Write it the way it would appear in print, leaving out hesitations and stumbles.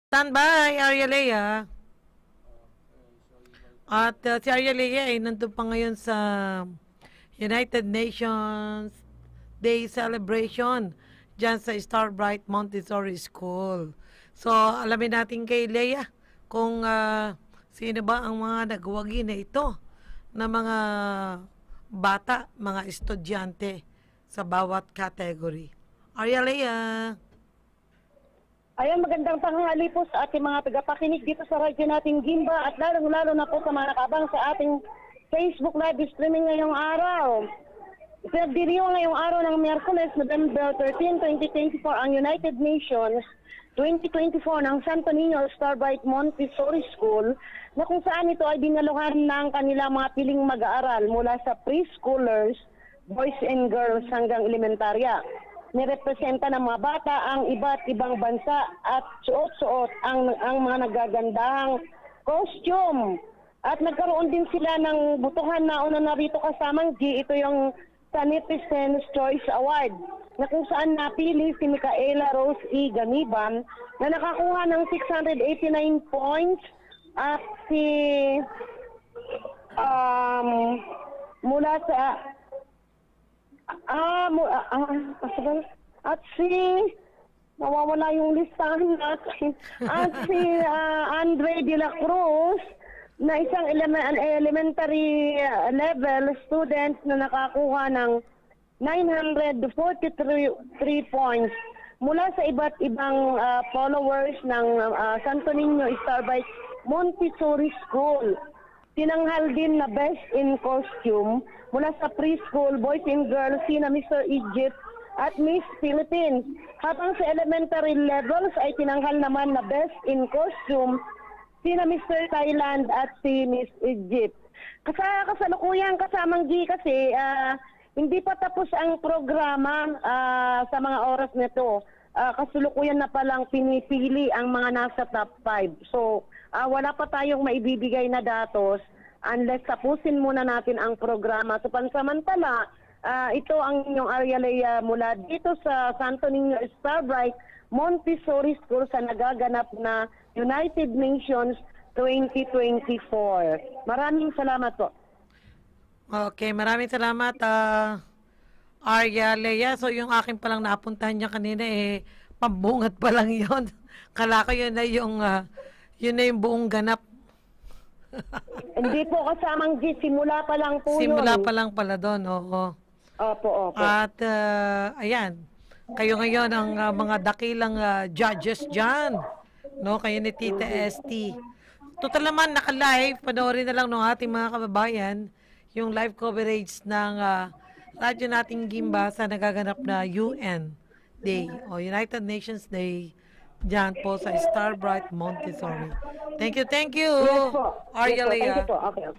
Standby, Arya Lea. At si Arya Lea ay nandun pa ngayon sa United Nations Day Celebration dyan sa Starbright Montessori School. So, alamin natin kay Lea kung sino ba ang mga nagwagi na ito na mga bata, mga estudyante sa bawat category. Arya Lea. Ayan, magandang tanghali po sa ating mga tagapakinig dito sa radyo nating Gimba at lalong-lalo na po sa mga nakabang sa ating Facebook live streaming ngayong araw. Pinagdiriwa ngayong araw ng Miyerkules, November 13, 2024 ang United Nations 2024 ng Santo Niño Starbright Montessori School na kung saan ito ay dinaluhan ng kanilang mga piling mag-aaral mula sa preschoolers, boys and girls hanggang elementarya. Nirepresenta ng mga bata ang iba't ibang bansa at suot-suot ang mga nagagandahang costume. At nagkaroon din sila ng butuhan na una na rito kasamang G, ito yung Citizens Choice Award, na kung saan napili si Micaela Rose E. Ganiban na nakakuha ng 689 points at si mula sa at si nawawala yung listahan natin at si Andre de la Cruz na isang elementary level student na nakakuha ng 943 points mula sa iba't ibang followers ng Santo Niño Starbright Montessori School. Tinanghal din na Best in Costume mula sa preschool, boys and girls, sina Mr. Egypt at Miss Philippines. Habang sa elementary levels ay tinanghal naman na Best in Costume, sina Mr. Thailand at si Miss Egypt. Kasalukuyan kasamang G kasi hindi pa tapos ang programa sa mga oras nito. Kasalukuyan na palang pinipili ang mga nasa top 5. So, wala pa tayong maibibigay na datos unless tapusin muna natin ang programa. So, pansamantala, ito ang inyong Arya Lea mula dito sa Santo Niño Starbright Montessori School sa nagaganap na United Nations 2024. Maraming salamat po. Okay, maraming salamat Arya Lea. So yung akin palang napuntahan niya kanina pambungat pa lang yon. Kala ko yun na yung buong ganap. Hindi po kasamang G, simula pa lang po yun. Simula pa lang pala doon, oo. Opo. At ayan, kayo ngayon ang mga dakilang judges dyan. No, kayo ni Tita ST. Total naman, naka-live. Panoorin na lang ng ating mga kababayan yung live coverage ng radyo nating Gimba sa nagaganap na UN Day o United Nations Day dyan po sa Starbright Montessori. Thank you, Yes po. Arya Lea. Thank you po. Okay.